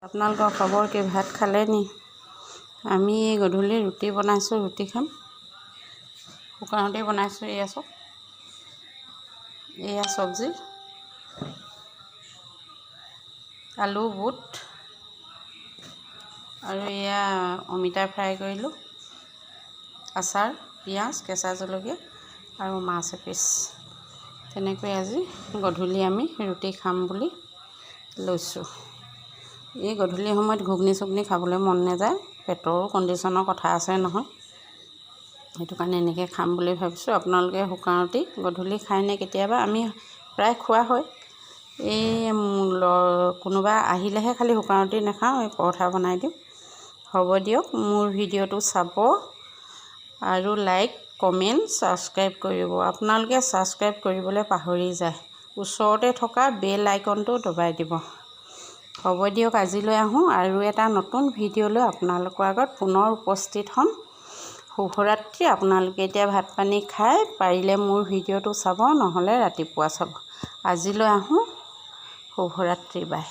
আপোনালোকৰ খবৰ কি? ভাত খালে নি? আমি গধূলি ৰুটি বনাইছোঁ, ৰুটি খাম। শুকান ৰুটি বনাইছোঁ। এয়া চব, এয়া চব্জি, আলু, বুট আৰু এয়া অমিতা ফ্ৰাই কৰিলোঁ, আচাৰ, পিঁয়াজ, কেঁচা জলকীয়া আৰু মাছ এপিচ। তেনেকৈ আজি গধূলি আমি ৰুটি খাম বুলি লৈছোঁ। এই গধূলি সময়ত ঘুগনি চুগনি খাবলৈ মন নাযায়, পেটৰো কণ্ডিশ্যনৰ কথা আছে নহয়, সেইটো কাৰণে এনেকৈ খাম বুলি ভাবিছোঁ। আপোনালোকে শুকান ৰুটি গধূলি খায়নে কেতিয়াবা? আমি প্ৰায় খোৱা হয়। এই কোনোবা আহিলেহে খালি শুকান ৰুটি নাখাওঁ, এই পৰঠা বনাই দিওঁ। হ'ব দিয়ক, মোৰ ভিডিঅ'টো চাব আৰু লাইক, কমেণ্ট, ছাবস্ক্ৰাইব কৰিব। আপোনালোকে ছাবস্ক্ৰাইব কৰিবলৈ পাহৰি যায়, ওচৰতে থকা বেল আইকনটো দবাই দিব। হ'ব দিয়ক, আজিলৈ আহোঁ আৰু এটা নতুন ভিডিঅ' লৈ আপোনালোকৰ আগত পুনৰ উপস্থিত হ'ম। শুভৰাত্ৰি। আপোনালোকে এতিয়া ভাত পানী খাই পাৰিলে মোৰ ভিডিঅ'টো চাব, নহ'লে ৰাতিপুৱা চাব। আজিলৈ আহোঁ। শুভৰাত্ৰি। বাই।